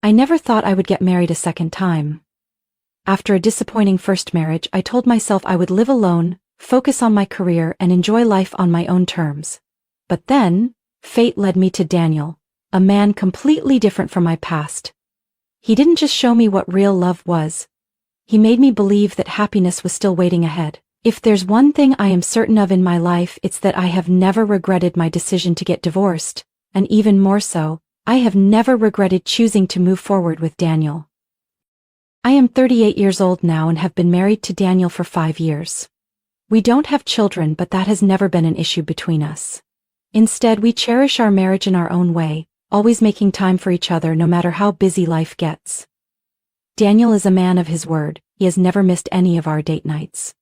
I never thought I would get married a second time. After a disappointing first marriage, I told myself I would live alone, focus on my career, and enjoy life on my own terms. But then, fate led me to Daniel, a man completely different from my past. He didn't just show me what real love was. He made me believe that happiness was still waiting ahead. If there's one thing I am certain of in my life, it's that I have never regretted my decision to get divorced, and even more so, I have never regretted choosing to move forward with Daniel. I am 38 years old now and have been married to Daniel for 5 years. We don't have children, but that has never been an issue between us. Instead, we cherish our marriage in our own way, always making time for each other no matter how busy life gets. Daniel is a man of his word. He has never missed any of our date nights.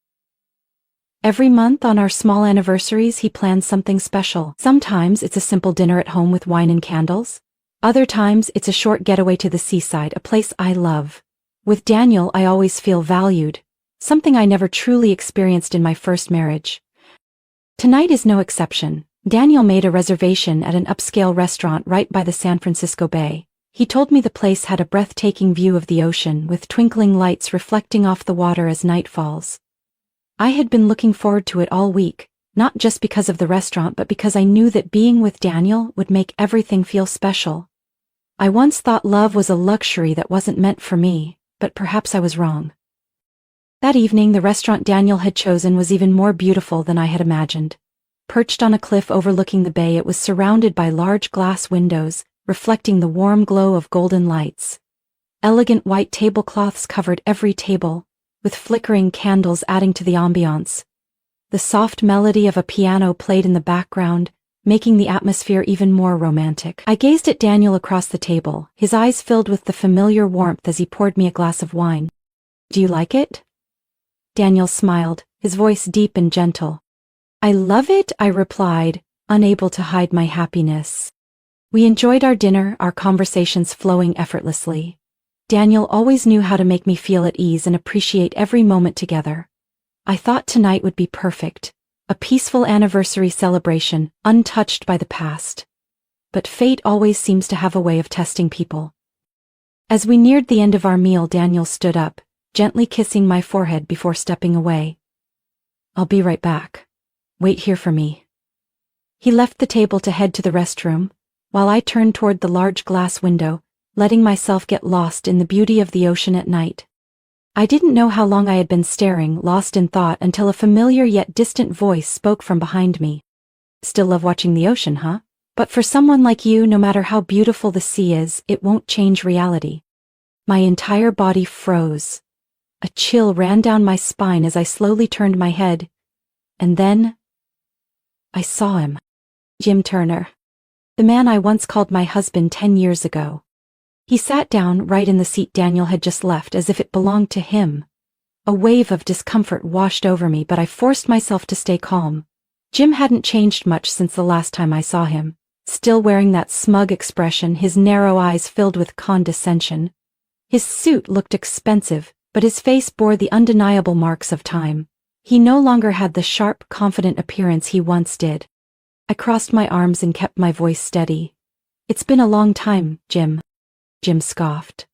Every month on our small anniversaries, he plans something special. Sometimes it's a simple dinner at home with wine and candles. Other times it's a short getaway to the seaside, a place I love. With Daniel, I always feel valued, something I never truly experienced in my first marriage. Tonight is no exception. Daniel made a reservation at an upscale restaurant right by the San Francisco Bay. He told me the place had a breathtaking view of the ocean, with twinkling lights reflecting off the water as night falls. I had been looking forward to it all week, not just because of the restaurant but because I knew that being with Daniel would make everything feel special. I once thought love was a luxury that wasn't meant for me, but perhaps I was wrong. That evening, the restaurant Daniel had chosen was even more beautiful than I had imagined. Perched on a cliff overlooking the bay, it was surrounded by large glass windows, reflecting the warm glow of golden lights. Elegant white tablecloths covered every table, with flickering candles adding to the ambiance. The soft melody of a piano played in the background, making the atmosphere even more romantic. I gazed at Daniel across the table, his eyes filled with the familiar warmth as he poured me a glass of wine. "Do you like it?" Daniel smiled, his voice deep and gentle. "I love it," I replied, unable to hide my happiness. We enjoyed our dinner, our conversations flowing effortlessly. Daniel always knew how to make me feel at ease and appreciate every moment together. I thought tonight would be perfect, a peaceful anniversary celebration, untouched by the past. But fate always seems to have a way of testing people. As we neared the end of our meal, Daniel stood up, gently kissing my forehead before stepping away. "I'll be right back. Wait here for me." He left the table to head to the restroom, while I turned toward the large glass window, letting myself get lost in the beauty of the ocean at night. I didn't know how long I had been staring, lost in thought, until a familiar yet distant voice spoke from behind me. "Still love watching the ocean, huh? But for someone like you, no matter how beautiful the sea is, it won't change reality." My entire body froze. A chill ran down my spine as I slowly turned my head. And then I saw him. Jim Turner. The man I once called my husband 10 years ago. He sat down right in the seat Daniel had just left, as if it belonged to him. A wave of discomfort washed over me, but I forced myself to stay calm. Jim hadn't changed much since the last time I saw him, still wearing that smug expression, his narrow eyes filled with condescension. His suit looked expensive, but his face bore the undeniable marks of time. He no longer had the sharp, confident appearance he once did. I crossed my arms and kept my voice steady. "It's been a long time, Jim." Jim scoffed.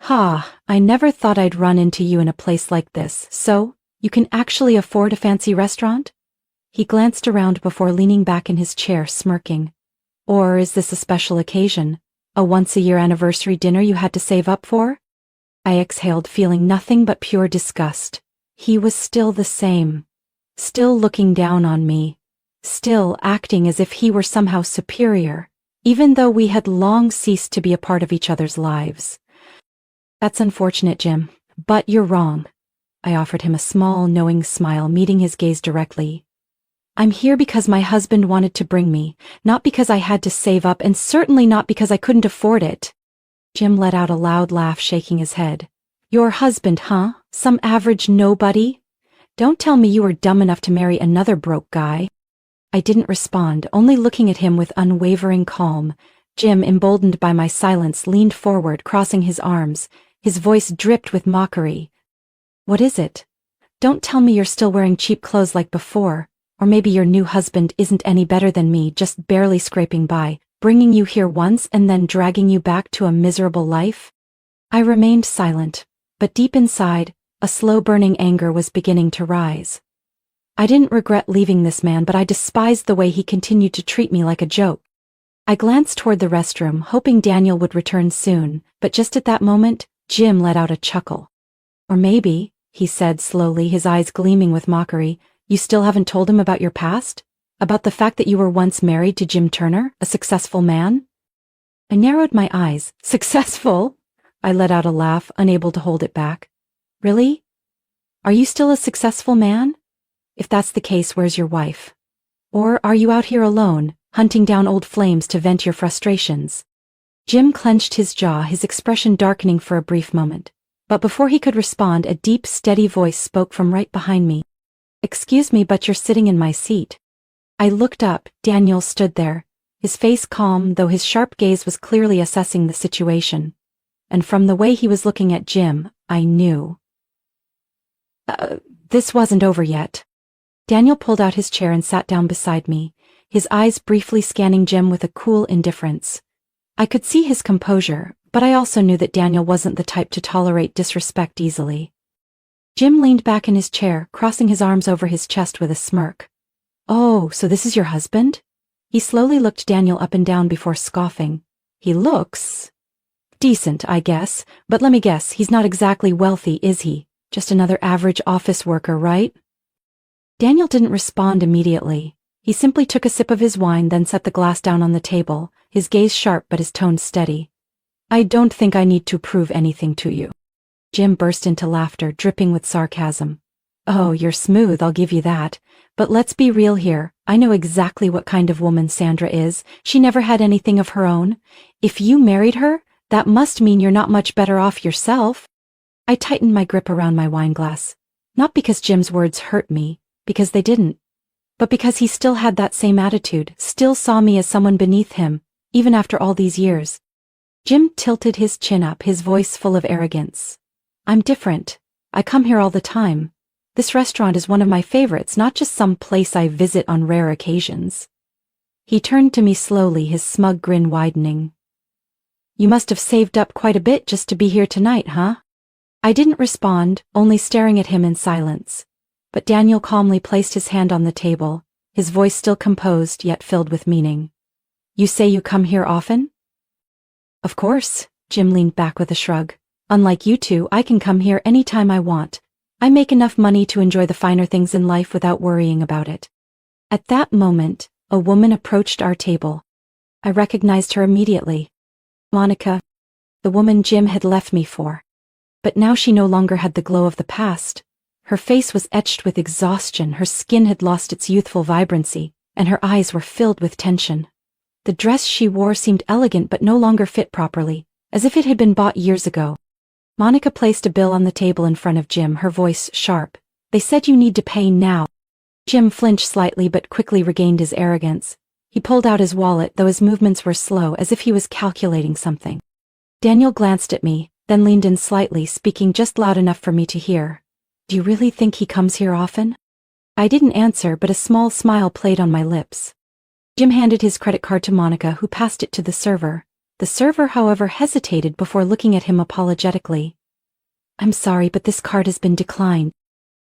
"Ha, I never thought I'd run into you in a place like this. So, you can actually afford a fancy restaurant?" He glanced around before leaning back in his chair, smirking. "Or is this a special occasion? A once-a-year anniversary dinner you had to save up for?" I exhaled, feeling nothing but pure disgust. He was still the same. Still looking down on me. Still acting as if he were somehow superior, even though we had long ceased to be a part of each other's lives. "That's unfortunate, Jim, but you're wrong." I offered him a small, knowing smile, meeting his gaze directly. "I'm here because my husband wanted to bring me, not because I had to save up, and certainly not because I couldn't afford it." Jim let out a loud laugh, shaking his head. "Your husband, huh? Some average nobody? Don't tell me you were dumb enough to marry another broke guy." I didn't respond, only looking at him with unwavering calm. Jim, emboldened by my silence, leaned forward, crossing his arms. His voice dripped with mockery. "What is it? Don't tell me you're still wearing cheap clothes like before, or maybe your new husband isn't any better than me, just barely scraping by. bringing you here once and then dragging you back to a miserable life? I remained silent, but deep inside, a slow-burning anger was beginning to rise. I didn't regret leaving this man, but I despised the way he continued to treat me like a joke. I glanced toward the restroom, hoping Daniel would return soon, but just at that moment, Jim let out a chuckle. Or maybe, he said slowly, his eyes gleaming with mockery, you still haven't told him about your past? About the fact that you were once married to Jim Turner, a successful man? I narrowed my eyes. Successful? I let out a laugh, unable to hold it back. Really? Are you still a successful man? If that's the case, where's your wife? Or are you out here alone, hunting down old flames to vent your frustrations? Jim clenched his jaw, his expression darkening for a brief moment. But before he could respond, a deep, steady voice spoke from right behind me. Excuse me, but you're sitting in my seat. I looked up. Daniel stood there, his face calm, though his sharp gaze was clearly assessing the situation. And from the way he was looking at Jim, I knew. This wasn't over yet. Daniel pulled out his chair and sat down beside me, his eyes briefly scanning Jim with a cool indifference. I could see his composure, but I also knew that Daniel wasn't the type to tolerate disrespect easily. Jim leaned back in his chair, crossing his arms over his chest with a smirk. Oh, so this is your husband? He slowly looked Daniel up and down before scoffing. He looks decent, I guess, but let me guess, he's not exactly wealthy, is he? Just another average office worker, right? Daniel didn't respond immediately. He simply took a sip of his wine, then set the glass down on the table, his gaze sharp but his tone steady. I don't think I need to prove anything to you. Jim burst into laughter, dripping with sarcasm. Oh, you're smooth, I'll give you that. But let's be real here. I know exactly what kind of woman Sandra is. She never had anything of her own. If you married her, that must mean you're not much better off yourself. I tightened my grip around my wine glass. Not because Jim's words hurt me, because they didn't. But because he still had that same attitude, still saw me as someone beneath him, even after all these years. Jim tilted his chin up, his voice full of arrogance. I'm different. I come here all the time. This restaurant is one of my favorites, not just some place I visit on rare occasions. He turned to me slowly, his smug grin widening. You must have saved up quite a bit just to be here tonight, huh? I didn't respond, only staring at him in silence. But Daniel calmly placed his hand on the table, his voice still composed yet filled with meaning. You say you come here often? Of course, Jim leaned back with a shrug. Unlike you two, I can come here anytime I want. I make enough money to enjoy the finer things in life without worrying about it. At that moment, a woman approached our table. I recognized her immediately. Monica, the woman Jim had left me for. But now she no longer had the glow of the past. Her face was etched with exhaustion, her skin had lost its youthful vibrancy, and her eyes were filled with tension. The dress she wore seemed elegant but no longer fit properly, as if it had been bought years ago. Monica placed a bill on the table in front of Jim, her voice sharp. They said you need to pay now. Jim flinched slightly but quickly regained his arrogance. He pulled out his wallet, though his movements were slow, as if he was calculating something. Daniel glanced at me, then leaned in slightly, speaking just loud enough for me to hear. Do you really think he comes here often? I didn't answer, but a small smile played on my lips. Jim handed his credit card to Monica, who passed it to the server. The server, however, hesitated before looking at him apologetically. I'm sorry, but this card has been declined.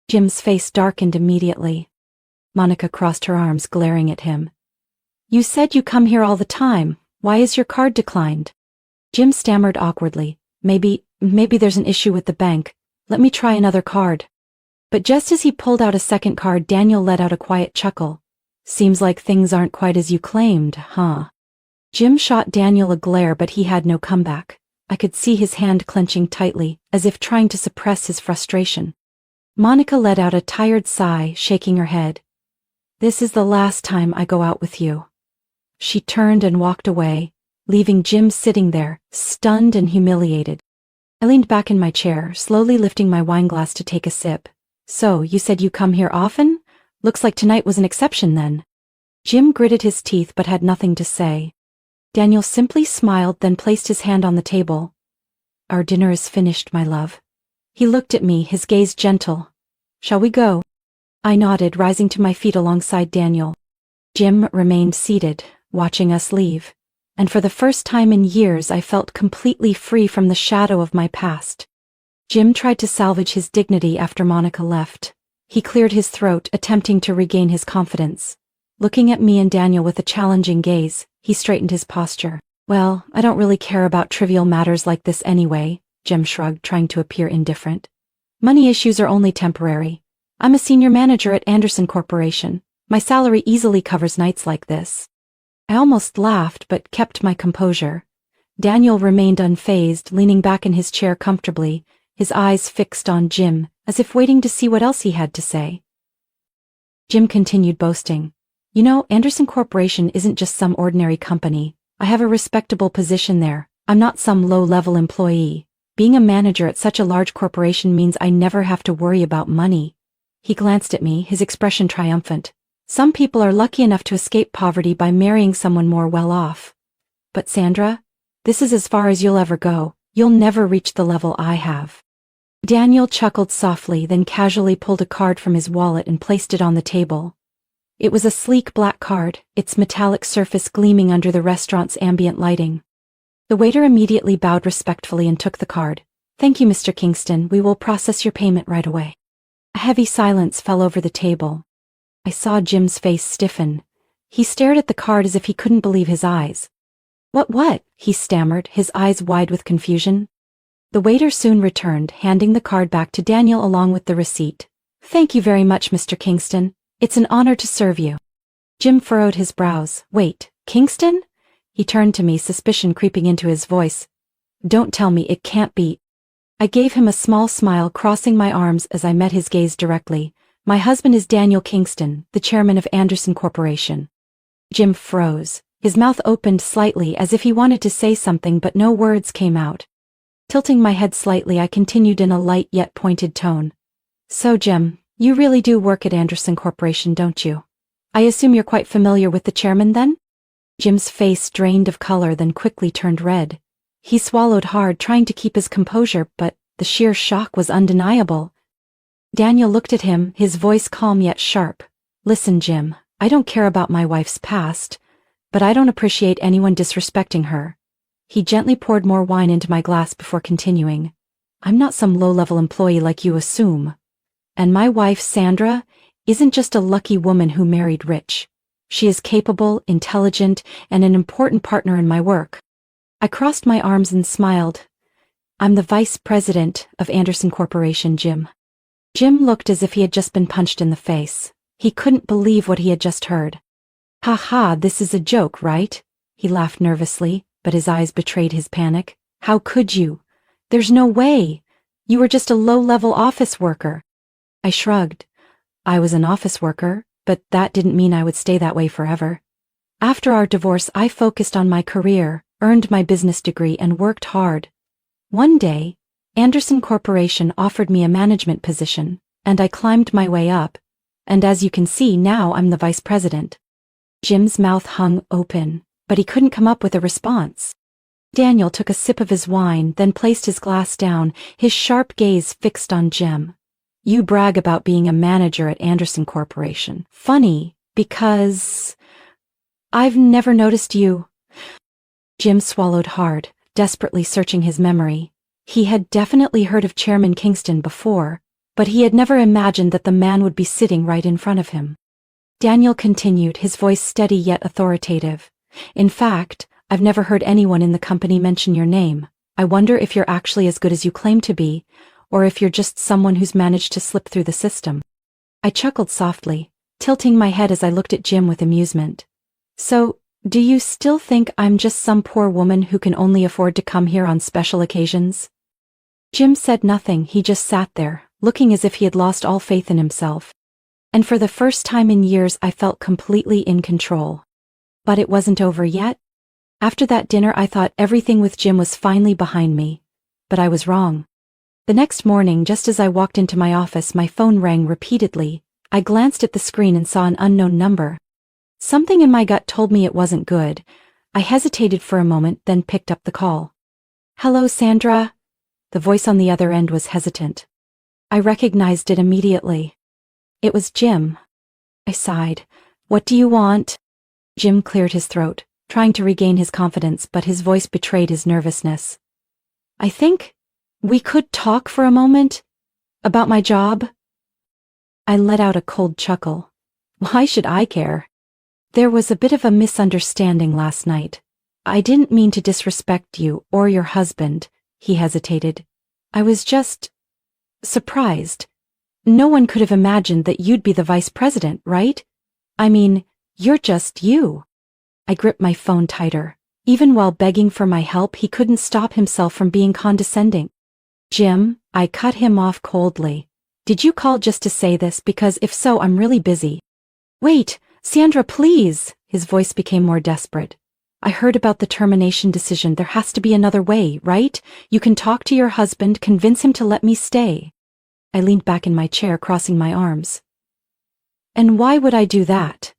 Jim's face darkened immediately. Monica crossed her arms, glaring at him. You said you come here all the time. Why is your card declined? Jim stammered awkwardly. Maybe there's an issue with the bank. Let me try another card. But just as he pulled out a second card, Daniel let out a quiet chuckle. Seems like things aren't quite as you claimed, huh? Jim shot Daniel a glare, but he had no comeback. I could see his hand clenching tightly, as if trying to suppress his frustration. Monica let out a tired sigh, shaking her head. This is the last time I go out with you. She turned and walked away, leaving Jim sitting there, stunned and humiliated. I leaned back in my chair, slowly lifting my wineglass to take a sip. So, you said you come here often? Looks like tonight was an exception then. Jim gritted his teeth but had nothing to say. Daniel simply smiled, then placed his hand on the table. Our dinner is finished, my love. He looked at me, his gaze gentle. Shall we go? I nodded, rising to my feet alongside Daniel. Jim remained seated, watching us leave. and for the first time in years I felt completely free from the shadow of my past. Jim tried to salvage his dignity after Monica left. He cleared his throat, attempting to regain his confidence. Looking at me and Daniel with a challenging gaze, he straightened his posture. Well, I don't really care about trivial matters like this anyway, Jim shrugged, trying to appear indifferent. Money issues are only temporary. I'm a senior manager at Anderson Corporation. My salary easily covers nights like this. I almost laughed but kept my composure. Daniel remained unfazed, leaning back in his chair comfortably, his eyes fixed on Jim, as if waiting to see what else he had to say. Jim continued boasting. You know, Anderson Corporation isn't just some ordinary company. I have a respectable position there. I'm not some low-level employee. Being a manager at such a large corporation means I never have to worry about money. He glanced at me, his expression triumphant. Some people are lucky enough to escape poverty by marrying someone more well-off. But Sandra, this is as far as you'll ever go. You'll never reach the level I have. Daniel chuckled softly, then casually pulled a card from his wallet and placed it on the table. It was a sleek black card, its metallic surface gleaming under the restaurant's ambient lighting. The waiter immediately bowed respectfully and took the card. Thank you, Mr. Kingston. We will process your payment right away. A heavy silence fell over the table. I saw Jim's face stiffen. He stared at the card as if he couldn't believe his eyes. What? He stammered, his eyes wide with confusion. The waiter soon returned, handing the card back to Daniel along with the receipt. Thank you very much, Mr. Kingston. It's an honor to serve you. Jim furrowed his brows. Wait, Kingston? He turned to me, suspicion creeping into his voice. Don't tell me it can't be. I gave him a small smile, crossing my arms as I met his gaze directly. My husband is Daniel Kingston, the chairman of Anderson Corporation. Jim froze. His mouth opened slightly as if he wanted to say something, but no words came out. Tilting my head slightly, I continued in a light yet pointed tone. So Jim, you really do work at Anderson Corporation, don't you? I assume you're quite familiar with the chairman then? Jim's face drained of color, then quickly turned red. He swallowed hard, trying to keep his composure, but the sheer shock was undeniable. Daniel looked at him, his voice calm yet sharp. Listen, Jim, I don't care about my wife's past, but I don't appreciate anyone disrespecting her. He gently poured more wine into my glass before continuing. I'm not some low-level employee like you assume. And my wife, Sandra, isn't just a lucky woman who married rich. She is capable, intelligent, and an important partner in my work. I crossed my arms and smiled. I'm the vice president of Anderson Corporation, Jim. Jim looked as if he had just been punched in the face. He couldn't believe what he had just heard. Ha ha, this is a joke, right? He laughed nervously, but his eyes betrayed his panic. How could you? There's no way. You were just a low-level office worker. I shrugged. I was an office worker, but that didn't mean I would stay that way forever. After our divorce, I focused on my career, earned my business degree, and worked hard. One day, Anderson Corporation offered me a management position, and I climbed my way up. And as you can see, now I'm the vice president. Jim's mouth hung open, but he couldn't come up with a response. Daniel took a sip of his wine, then placed his glass down, his sharp gaze fixed on Jim. You brag about being a manager at Anderson Corporation. Funny, because I've never noticed you. Jim swallowed hard, desperately searching his memory. He had definitely heard of Chairman Kingston before, but he had never imagined that the man would be sitting right in front of him. Daniel continued, his voice steady yet authoritative. In fact, I've never heard anyone in the company mention your name. I wonder if you're actually as good as you claim to be, or if you're just someone who's managed to slip through the system. I chuckled softly, tilting my head as I looked at Jim with amusement. So, do you still think I'm just some poor woman who can only afford to come here on special occasions? Jim said nothing, he just sat there, looking as if he had lost all faith in himself. And for the first time in years I felt completely in control. But it wasn't over yet. After that dinner I thought everything with Jim was finally behind me. But I was wrong. The next morning, just as I walked into my office, my phone rang repeatedly. I glanced at the screen and saw an unknown number. Something in my gut told me it wasn't good. I hesitated for a moment, then picked up the call. Hello, Sandra. The voice on the other end was hesitant. I recognized it immediately. It was Jim. I sighed. What do you want? Jim cleared his throat. trying to regain his confidence, but his voice betrayed his nervousness. I think we could talk for a moment about my job. I let out a cold chuckle. Why should I care? There was a bit of a misunderstanding last night. I didn't mean to disrespect you or your husband, he hesitated. I was just surprised. No one could have imagined that you'd be the vice president, right? I mean, you're just you. I gripped my phone tighter. Even while begging for my help, he couldn't stop himself from being condescending. Jim, I cut him off coldly. Did you call just to say this? Because if so, I'm really busy. Wait, Sandra, please. His voice became more desperate. I heard about the termination decision. There has to be another way, right? You can talk to your husband, convince him to let me stay. I leaned back in my chair, crossing my arms. And why would I do that?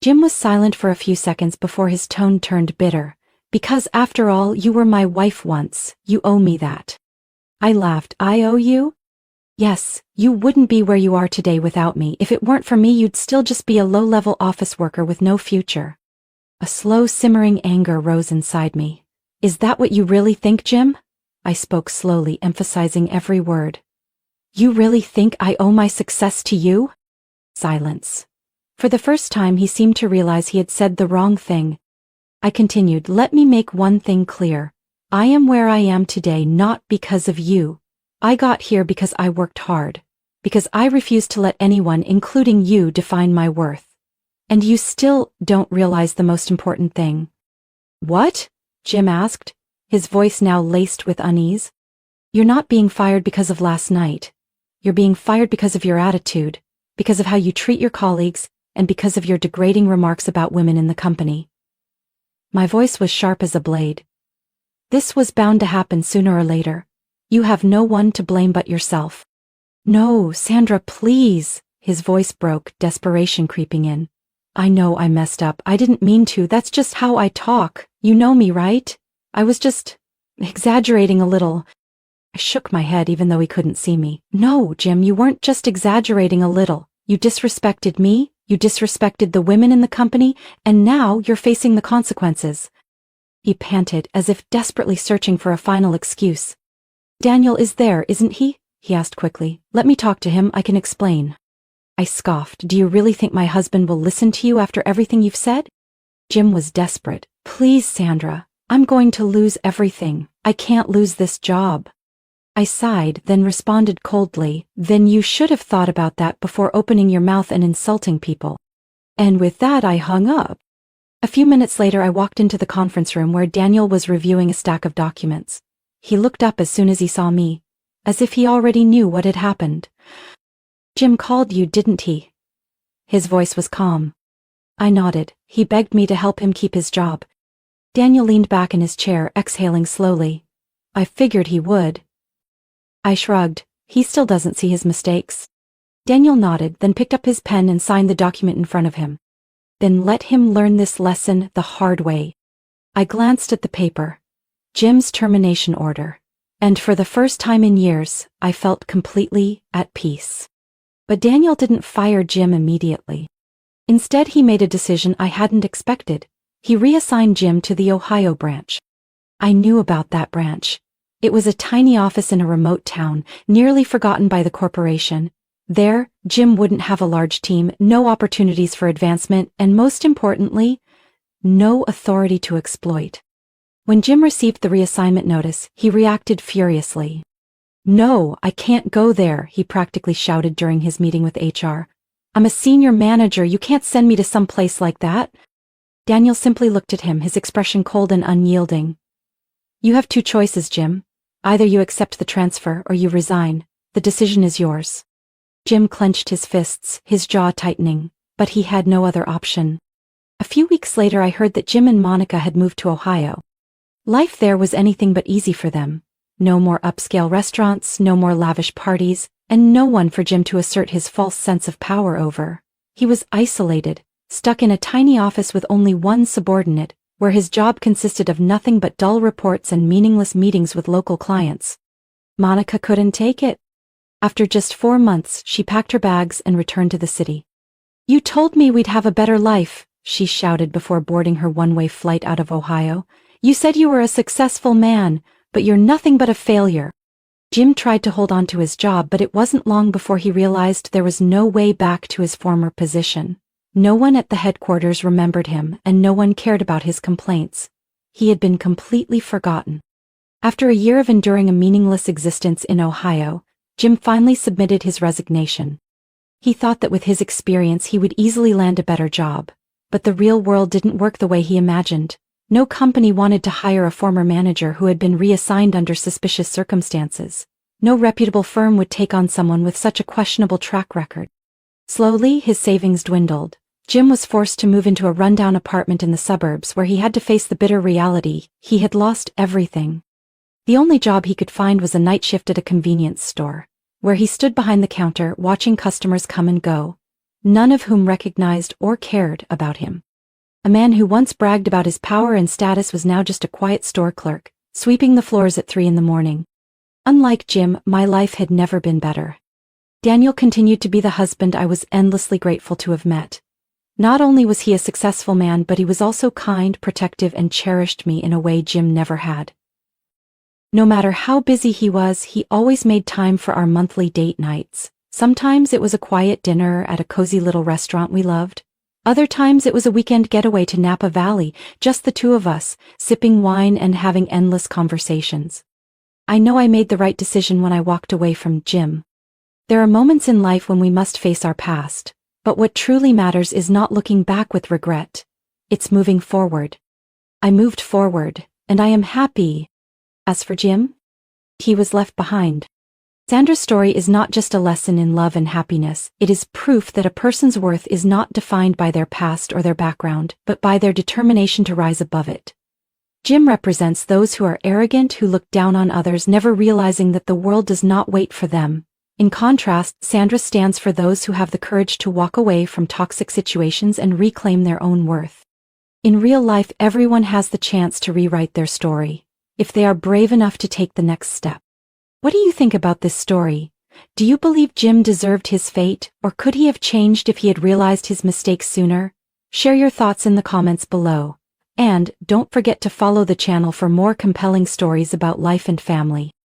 Jim was silent for a few seconds before his tone turned bitter. Because after all, you were my wife once. You owe me that. I laughed. I owe you? Yes, you wouldn't be where you are today without me. If it weren't for me, you'd still just be a low-level office worker with no future. A slow, simmering anger rose inside me. Is that what you really think, Jim? I spoke slowly, emphasizing every word. You really think I owe my success to you? Silence. For the first time, he seemed to realize he had said the wrong thing. I continued, let me make one thing clear. I am where I am today not because of you. I got here because I worked hard. Because I refused to let anyone, including you, define my worth. And you still don't realize the most important thing. What? Jim asked, his voice now laced with unease. You're not being fired because of last night. You're being fired because of your attitude, because of how you treat your colleagues, and because of your degrading remarks about women in the company. My voice was sharp as a blade. This was bound to happen sooner or later. You have no one to blame but yourself. No, Sandra, please. His voice broke, desperation creeping in. I know I messed up. I didn't mean to. That's just how I talk. You know me, right? I was just exaggerating a little. I shook my head even though he couldn't see me. No, Jim, you weren't just exaggerating a little. You disrespected me, you disrespected the women in the company, and now you're facing the consequences. He panted, as if desperately searching for a final excuse. Daniel is there, isn't he? He asked quickly. Let me talk to him, I can explain. I scoffed. Do you really think my husband will listen to you after everything you've said? Jim was desperate. Please, Sandra, I'm going to lose everything. I can't lose this job. I sighed, then responded coldly, then you should have thought about that before opening your mouth and insulting people. And with that I hung up. A few minutes later I walked into the conference room where Daniel was reviewing a stack of documents. He looked up as soon as he saw me, as if he already knew what had happened. Jim called you, didn't he? His voice was calm. I nodded. He begged me to help him keep his job. Daniel leaned back in his chair, exhaling slowly. I figured he would. I shrugged. He still doesn't see his mistakes. Daniel nodded, then picked up his pen and signed the document in front of him. Then let him learn this lesson the hard way. I glanced at the paper. Jim's termination order. And for the first time in years, I felt completely at peace. But Daniel didn't fire Jim immediately. Instead, he made a decision I hadn't expected. He reassigned Jim to the Ohio branch. I knew about that branch. It was a tiny office in a remote town, nearly forgotten by the corporation. There, Jim wouldn't have a large team, no opportunities for advancement, and most importantly, no authority to exploit. When Jim received the reassignment notice, he reacted furiously. No, I can't go there, he practically shouted during his meeting with HR. I'm a senior manager, you can't send me to some place like that. Daniel simply looked at him, his expression cold and unyielding. You have two choices, Jim. Either you accept the transfer or you resign. The decision is yours. Jim clenched his fists, his jaw tightening, but he had no other option. A few weeks later I heard that Jim and Monica had moved to Ohio. Life there was anything but easy for them. No more upscale restaurants, no more lavish parties, and no one for Jim to assert his false sense of power over. He was isolated, stuck in a tiny office with only one subordinate, where his job consisted of nothing but dull reports and meaningless meetings with local clients. Monica couldn't take it. After just 4 months, she packed her bags and returned to the city. You told me we'd have a better life, she shouted before boarding her one-way flight out of Ohio. "You said you were a successful man, but you're nothing but a failure." Jim tried to hold on to his job, but it wasn't long before he realized there was no way back to his former position. No one at the headquarters remembered him, and no one cared about his complaints. He had been completely forgotten. After a year of enduring a meaningless existence in Ohio, Jim finally submitted his resignation. He thought that with his experience he would easily land a better job. But the real world didn't work the way he imagined. No company wanted to hire a former manager who had been reassigned under suspicious circumstances. No reputable firm would take on someone with such a questionable track record. Slowly, his savings dwindled. Jim was forced to move into a rundown apartment in the suburbs where he had to face the bitter reality: he had lost everything. The only job he could find was a night shift at a convenience store, where he stood behind the counter watching customers come and go, none of whom recognized or cared about him. A man who once bragged about his power and status was now just a quiet store clerk, sweeping the floors at 3 a.m. Unlike Jim, my life had never been better. Daniel continued to be the husband I was endlessly grateful to have met. Not only was he a successful man, but he was also kind, protective, and cherished me in a way Jim never had. No matter how busy he was, he always made time for our monthly date nights. Sometimes it was a quiet dinner at a cozy little restaurant we loved. Other times it was a weekend getaway to Napa Valley, just the two of us, sipping wine and having endless conversations. I know I made the right decision when I walked away from Jim. There are moments in life when we must face our past, but what truly matters is not looking back with regret. It's moving forward. I moved forward, and I am happy. As for Jim, he was left behind. Sandra's story is not just a lesson in love and happiness, it is proof that a person's worth is not defined by their past or their background, but by their determination to rise above it. Jim represents those who are arrogant, who look down on others, never realizing that the world does not wait for them. In contrast, Sandra stands for those who have the courage to walk away from toxic situations and reclaim their own worth. In real life, everyone has the chance to rewrite their story, if they are brave enough to take the next step. What do you think about this story? Do you believe Jim deserved his fate, or could he have changed if he had realized his mistakes sooner? Share your thoughts in the comments below. And don't forget to follow the channel for more compelling stories about life and family.